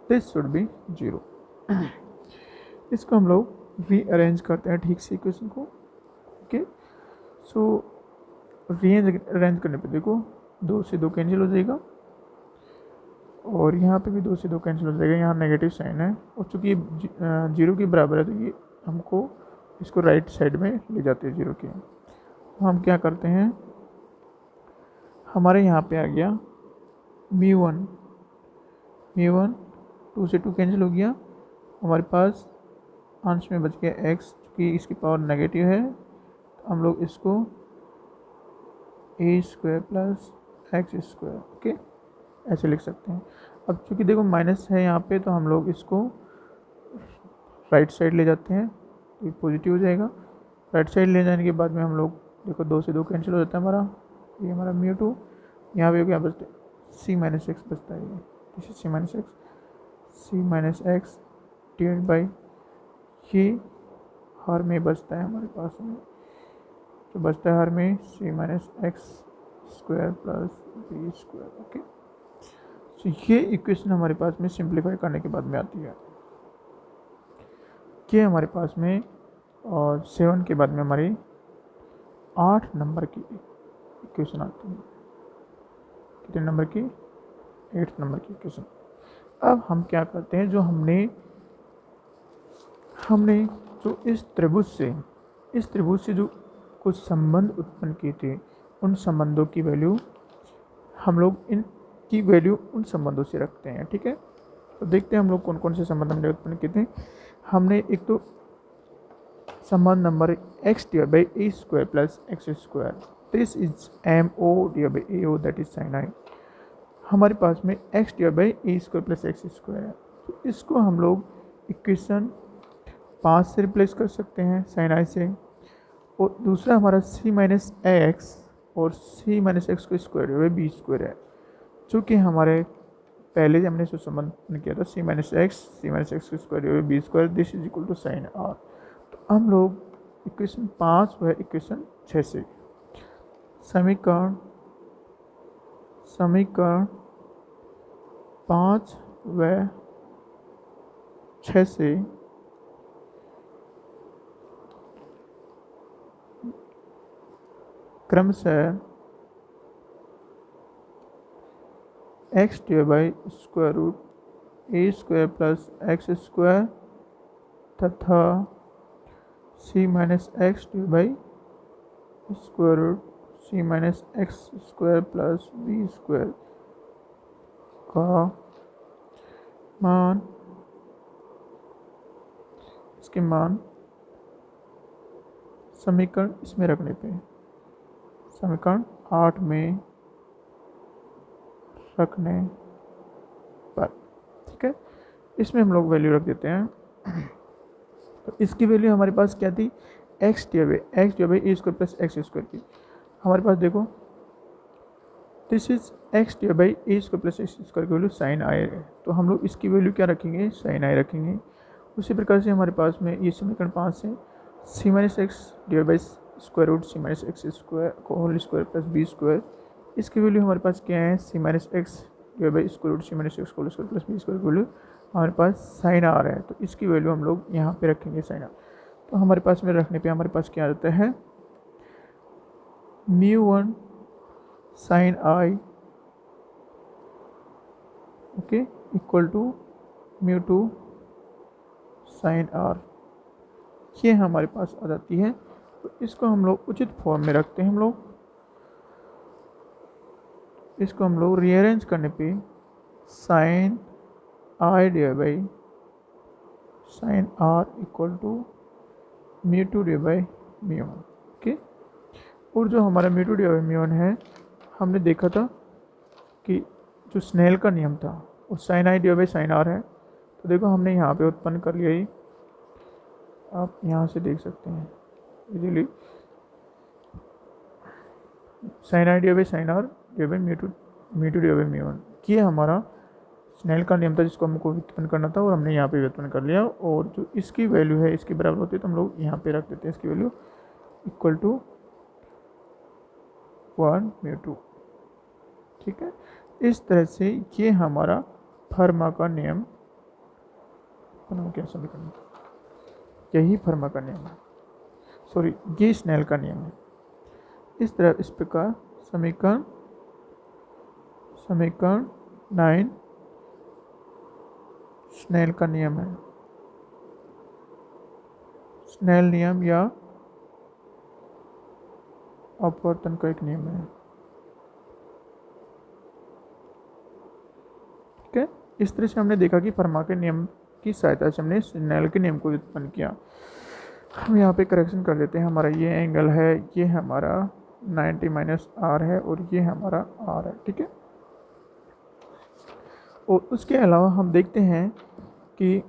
This should be 0। इसको हम लोग रीअरेंज करते हैं ठीक से इक्वेशन को। ओके, सो रीअरेंज करने पे देखो 2 से 2 कैंसिल हो जाएगा और यहाँ पे भी 2 से 2 कैंसिल हो जाएगा, यहाँ नेगेटिव साइन है और चूँकि 0 के बराबर है तो ये हमको इसको राइट साइड में ले जाते हैं 0 के। तो हम क्या करते हैं, हमारे यहाँ पे आ गया μ1, 2 से 2 कैंसिल हो गया, हमारे पास अंश में बच गया x, चूँकि इसकी पावर नेगेटिव है तो हम लोग इसको a² प्लस x², ओके, ऐसे लिख सकते हैं। अब चूँकि देखो माइनस है यहाँ पे तो हम लोग इसको राइट साइड ले जाते हैं तो ये पॉजिटिव हो जाएगा। राइट साइड ले जाने के बाद में हम लोग देखो 2 से 2 कैंसिल हो जाता है हमारा, ये हमारा μ2, यहाँ पे क्या बचता है c-x बचता है, ये c-x डिवाइड बाई ये हर में बचता है हमारे पास में, तो बचता है हर में c-x² प्लस b²। ओके, तो ये इक्वेशन हमारे पास में सिंप्लीफाई करने के बाद में आती है। ये हमारे पास में और 7 के बाद में हमारी 8 नंबर की इक्वेशन आती है। कितने नंबर की? 8 नंबर की इक्वेशन। अब हम क्या करते हैं, जो हमने जो इस त्रिभुज से जो कुछ संबंध उत्पन्न किए थे, उन संबंधों की वैल्यू हम लोग इनकी वैल्यू उन संबंधों से रखते हैं। ठीक है, तो देखते हैं हम लोग कौन कौन से संबंध हमने उत्पन्न किए थे। हमने एक तो संबंध number x/a² plus x², this is MO/AO that is sin i। हमारे पास में x/a² प्लस x² है, तो इसको हम लोग इक्वेशन 5 से रिप्लेस कर सकते हैं sin i से। और दूसरा हमारा c-x और c-x को स्क्वायर हुए b² है, चूँकि हमारे पहले हमने जो संबंध किया था c-x को स्क्वायर हुए b², this is equal to sin r। तो हम लोग इक्वेशन 5 व इक्वेशन 6 से समीकरण 5 व 6 से क्रमशः x/√a² प्लस x² तथा c-x/√c-x² प्लस b² का मान, इसके मान समीकरण इसमें रखने पे, समीकरण 8 में रखने पर, ठीक है, इसमें हम लोग वैल्यू रख देते हैं। तो इसकी वैल्यू हमारे पास क्या थी, x/a² प्लस x² की। हमारे पास देखो this is x/a² plus x² की वैल्यू sin i है, तो हम लोग इसकी वैल्यू क्या रखेंगे, sin i रखेंगे। उसी प्रकार से हमारे पास में ये समीकरण 5 से c-x/√c-x² को होल स्क्वायर प्लस b², इसकी वैल्यू हमारे पास क्या है, c-x/√c-x whole square plus b² की वैल्यू हमारे पास sin r है, तो इसकी वैल्यू हम लोग यहाँ पे रखेंगे sin r। तो हमारे पास में रखने पे हमारे पास क्या आता है, μ1 sin i, okay, equal to μ2 sin r, ये हमारे पास आ जाती है। तो इसको हम लोग उचित फॉर्म में रखते हैं। इसको हम लोग रीअरेंज करने पे sin i divide by sin r equal to μ2 divide by μ1, okay. और जो हमारा μ2 डिवाइड बाई μ1 है, हमने देखा था कि जो स्नेल का नियम था वो sin i divide by sin r है, तो देखो हमने यहाँ पे उत्पन्न कर लिया, ही आप यहाँ से देख सकते हैं easily, sin i divide by sin r divide by μ2 divide by μ1, ये हमारा स्नेल का नियम था जिसको हमको व्युत्पन्न करना था और हमने यहाँ पे व्युत्पन्न कर लिया। और जो इसकी वैल्यू है इसके बराबर होती है तो हम लोग यहाँ पे रख देते हैं इसकी वैल्यू इक्वल टू 1 μ2, ठीक है। इस तरह से ये हमारा फर्मा का नियम उत्पन्न हो गया समीकरण। यही फर्मा का नियम है, सॉरी ये स्नेल का नियम है। इस तरह इस प्रकार समीकरण समीकरण 9 स्नेल का नियम है, स्नेल नियम या अपवर्तन का एक नियम है। ठीक है, इस तरह से हमने देखा कि फर्मा के नियम की सहायता से हमने स्नेल के नियम को उत्पन्न किया। हम यहाँ पे करेक्शन कर लेते हैं। हमारा ये एंगल है, ये हमारा 90 माइनस आर है और ये हमारा आर है। ठीक है, और उसके अलावा हम देखते हैं कि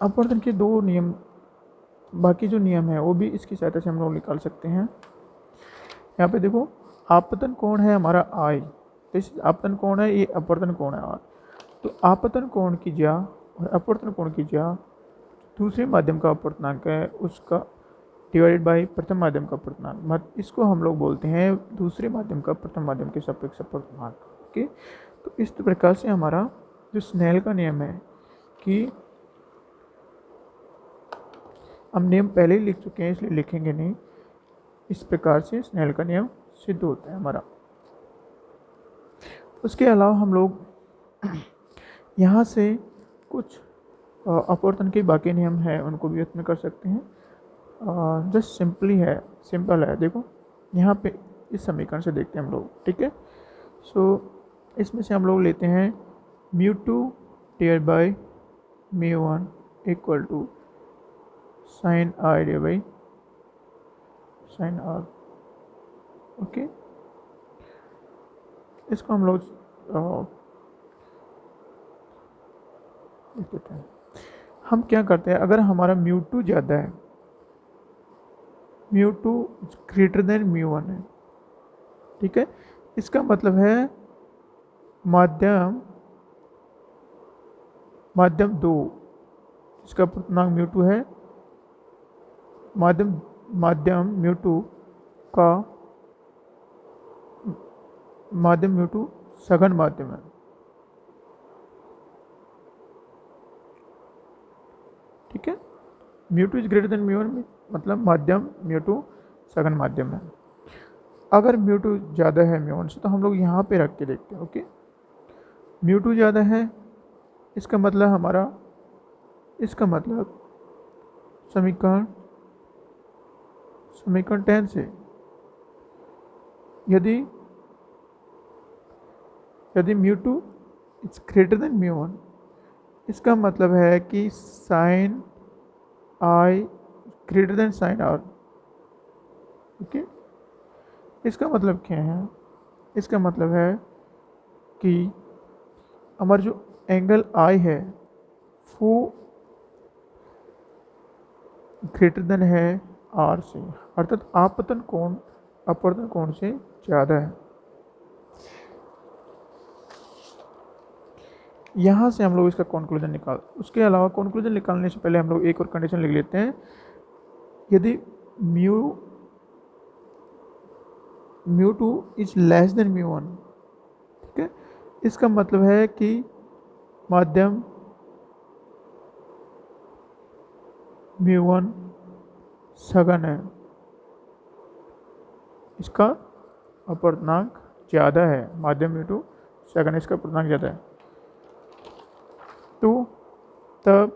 अपवर्तन के दो नियम, बाकी जो नियम है वो भी इसकी सहायता से हम लोग निकाल सकते हैं। यहाँ पे देखो, आपतन कोण है हमारा आई, तो इस आपतन कोण है, ये अपवर्तन कोण है आर। तो आपतन कोण की ज्या और अपवर्तन कोण की ज्या दूसरे माध्यम का अपवर्तनांक है उसका डिवाइडेड बाई प्रथम माध्यम का अपवर्तनांक, इसको हम लोग बोलते हैं दूसरे माध्यम का प्रथम माध्यम के सापेक्ष अपवर्तनांक। ओके, तो इस प्रकार से हमारा जो स्नेल का नियम है कि हम नियम पहले ही लिख चुके हैं इसलिए लिखेंगे नहीं, इस प्रकार से स्नेल का नियम सिद्ध होता है हमारा। उसके अलावा हम लोग यहाँ से कुछ अपवर्तन के बाकी नियम हैं उनको भी उत्पन्न कर सकते हैं। जस्ट सिंपल है। देखो यहाँ पे इस समीकरण से देखते हैं हम लोग। ठीक है, सो इसमें से हम लोग लेते हैं μ2 divide by μ1 equal to sine I divide by sine are. Okay, इसको हम लोग लिख देते हैं। हम क्या करते हैं, अगर हमारा μ2 ज़्यादा है, μ2 ग्रेटर देन μ1 है, ठीक है, इसका मतलब है माध्यम 2 इसका पूर्णांक μ2 है, माध्यम μ2 सघन माध्यम है। ठीक है, μ2 इज ग्रेटर देन μ1 मतलब माध्यम μ2 सघन माध्यम है। अगर μ2 ज़्यादा है μ1 से तो हम लोग यहाँ पे रख के देखते हैं। ओके, μ2 ज़्यादा है, इसका मतलब समीकरण 10 से यदि μ2 इज ग्रेटर देन μ1, इसका मतलब है कि sine i greater than sine are. Okay, इसका मतलब क्या है, इसका मतलब है कि हमारा जो एंगल आई है वो ग्रेटर देन है आर से, अर्थात अपवर्तन कोण से ज़्यादा है। यहाँ से हम लोग इसका कंक्लूजन उसके अलावा कंक्लूजन निकालने से पहले हम लोग एक और कंडीशन लिख लेते हैं। यदि μ2 इज लेस देन μ1, ठीक है, इसका मतलब है कि माध्यम μ1 सघन है, इसका अपवर्तनांक ज़्यादा है, माध्यम μ2 सघन, इसका अपवर्तनांक ज़्यादा है। तो तब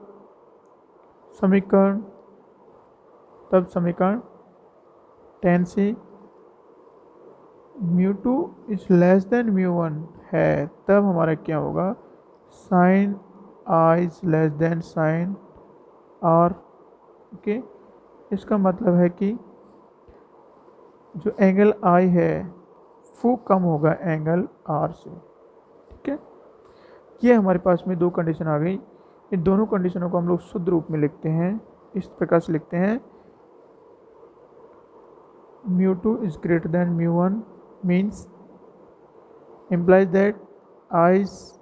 समीकरण 10 से μ2 इज लेस देन μ1 है, तब हमारा क्या होगा, sine i is less than sine are. Okay, इसका मतलब है कि जो एंगल आई है वो कम होगा एंगल आर से। ठीक है, ये हमारे पास में दो कंडीशन आ गई। इन दोनों कंडीशनों को हम लोग शुद्ध रूप में लिखते हैं, इस प्रकार से लिखते हैं μ2 is greater than μ1 means implies that I is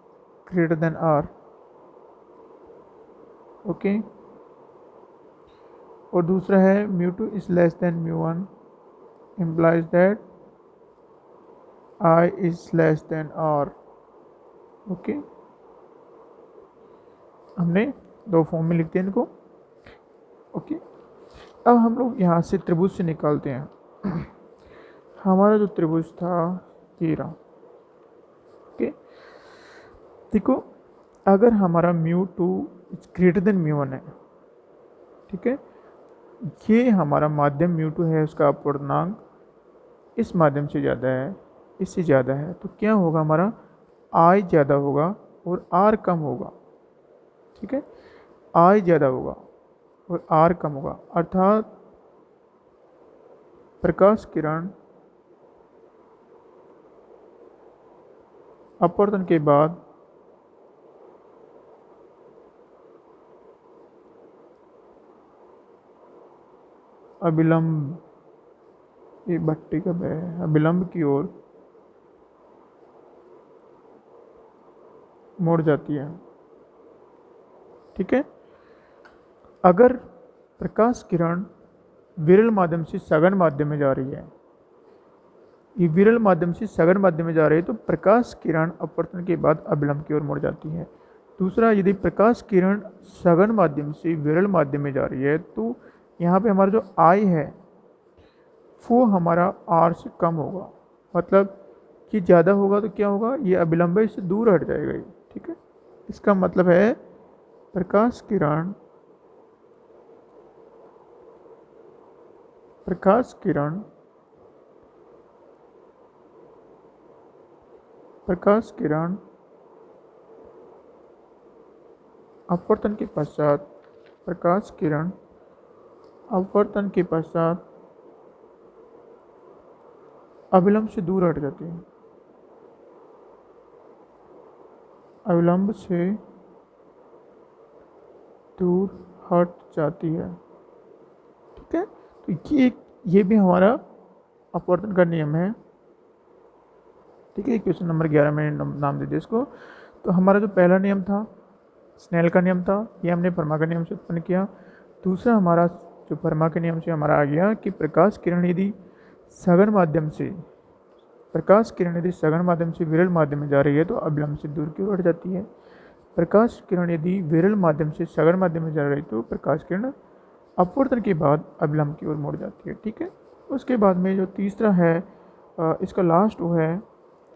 greater than R। Okay, और दूसरा है μ2 is less than μ1 implies that I is less than R। Okay, हमने दो फॉर्म में लिखते हैं इनको। ओके, अब हम लोग यहाँ से त्रिभुज से निकालते हैं। हमारा जो त्रिभुज था ये रहा। ओके, देखो अगर हमारा μ2 इज ग्रेटर देन μ1 है, ठीक है, ये हमारा माध्यम μ2 है, उसका अपवर्तनांक इस माध्यम से ज़्यादा है, इससे ज़्यादा है, तो क्या होगा, हमारा I ज़्यादा होगा और R कम होगा। ठीक है, I ज़्यादा होगा और R कम होगा, अर्थात प्रकाश किरण अपवर्तन के बाद अभिलंब, ये भट्टी कब है, अभिलंब की ओर मुड़ जाती है। ठीक है, अगर प्रकाश किरण विरल माध्यम से सघन माध्यम में जा रही है, ये विरल माध्यम से सघन माध्यम में जा रही है, तो प्रकाश किरण अपवर्तन के बाद अभिलंब की ओर मुड़ जाती है। दूसरा, यदि प्रकाश किरण सघन माध्यम से विरल माध्यम में जा रही है, तो यहाँ पे हमारा जो I है वो हमारा R से कम होगा, मतलब कि ज़्यादा होगा, तो क्या होगा, ये अभिलंब इससे दूर हट जाएगा ये। ठीक है, इसका मतलब है प्रकाश किरण अपवर्तन के पश्चात अभिलंब से दूर हट जाती है, अभिलंब से दूर हट जाती है। ठीक है, तो ये भी हमारा अपवर्तन का नियम है। ठीक है, क्वेश्चन नंबर 11 में नाम दे दिया इसको। तो हमारा जो पहला नियम था स्नेल का नियम था, ये हमने फर्मा के नियम से उत्पन्न किया। दूसरा हमारा जो फर्मा के नियम से हमारा आ गया कि प्रकाश किरण यदि सघन माध्यम से विरल माध्यम में जा रही है, तो अभिलंब से दूर की ओर हट जाती है। प्रकाश किरण यदि विरल माध्यम से सघन माध्यम में जा रही है, तो प्रकाश किरण अपवर्तन के बाद अभिलंब की ओर मुड़ जाती है। ठीक है, उसके बाद में जो तीसरा है इसका लास्ट वो है,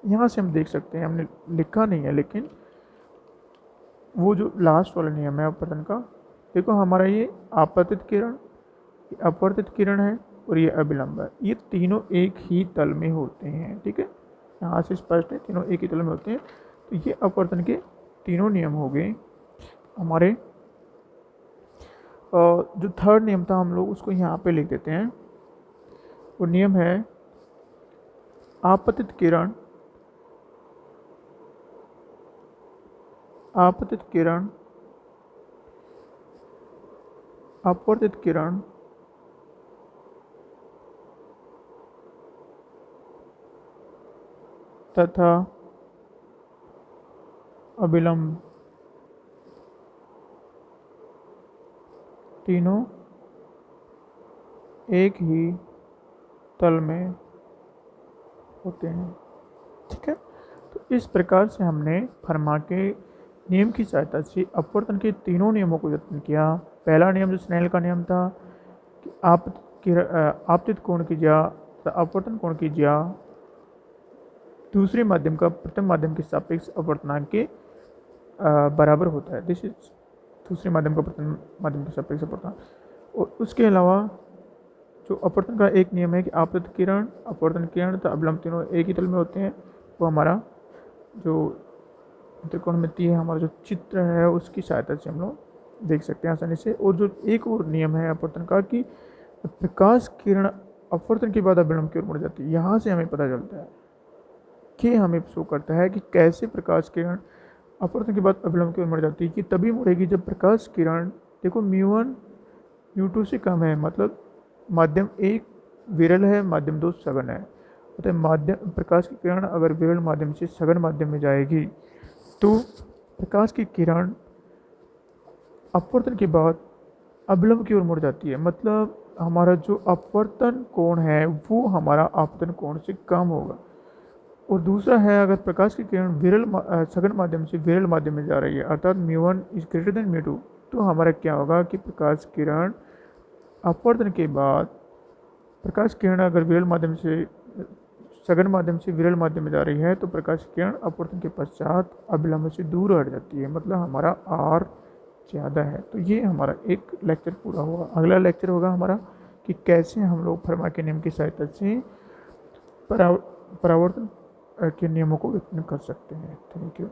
यहाँ से हम देख सकते हैं, हमने लिखा नहीं है लेकिन वो जो लास्ट वाला नियम है अपवर्तन का, देखो हमारा ये आपतित किरण, ये अपवर्तित किरण है और ये अभिलंब है, ये तीनों एक ही तल में होते हैं। ठीक है, यहाँ से स्पष्ट है, तीनों एक ही तल में होते हैं। तो ये अपवर्तन के तीनों नियम हो गए हमारे। जो थर्ड नियम था हम लोग उसको यहाँ पे लिख देते हैं। वो नियम है आपतित किरण अपवर्तित किरण तथा अभिलंब तीनों एक ही तल में होते हैं। ठीक है, तो इस प्रकार से हमने फर्मा के नियम की सहायता से अपवर्तन के तीनों नियमों को यत्न किया। पहला नियम जो स्नेल का नियम था कि आपतित कोण की ज्या तथा अपवर्तन कोण की ज्या दूसरे माध्यम का प्रथम माध्यम के सापेक्ष अपवर्तनांक के बराबर होता है। दिस इज दूसरे माध्यम का प्रथम माध्यम के सापेक्ष अपवर्तनांक। और उसके अलावा जो अपवर्तन का एक नियम है कि आपतित किरण, अपवर्तन किरण तथा अभिलंब तीनों एक ही तल में होते हैं, वो हमारा जो त्रिकोणमितीय हमारा जो चित्र है उसकी सहायता से हम लोग देख सकते हैं आसानी से। और जो एक और नियम है अपवर्तन का कि प्रकाश किरण अपवर्तन के बाद अभिलंब की ओर मुड़ जाती है, यहाँ से हमें पता चलता है कि हमें शो करता है कि कैसे प्रकाश किरण अपवर्तन के बाद अभिलंब की ओर मुड़ जाती है, कि तभी मुड़ेगी जब प्रकाश किरण, देखो μ1 μ2 से कम है, मतलब माध्यम 1 विरल है, माध्यम 2 सघन है। अतः माध्यम प्रकाश की किरण अगर विरल माध्यम से सघन माध्यम में जाएगी तो प्रकाश की किरण अपवर्तन के बाद अभिलंब की ओर मुड़ जाती है, मतलब हमारा जो अपवर्तन कोण है वो हमारा आपतन कोण से कम होगा। और दूसरा है अगर प्रकाश की किरण सघन माध्यम से विरल माध्यम में जा रही है, अर्थात μ1 इज ग्रेटर देन μ2, तो हमारा क्या होगा कि प्रकाश किरण अपवर्तन के बाद, प्रकाश किरण अगर विरल माध्यम से सघन माध्यम से विरल माध्यम में जा रही है तो प्रकाश किरण अपवर्तन के पश्चात अभिलंब से दूर हट जाती है, मतलब हमारा आर ज़्यादा है। तो ये हमारा एक लेक्चर पूरा हुआ। अगला लेक्चर होगा हमारा कि कैसे हम लोग फर्मा के नियम की सहायता से परावर्तन के नियमों को व्यक्त कर सकते हैं। Thank you.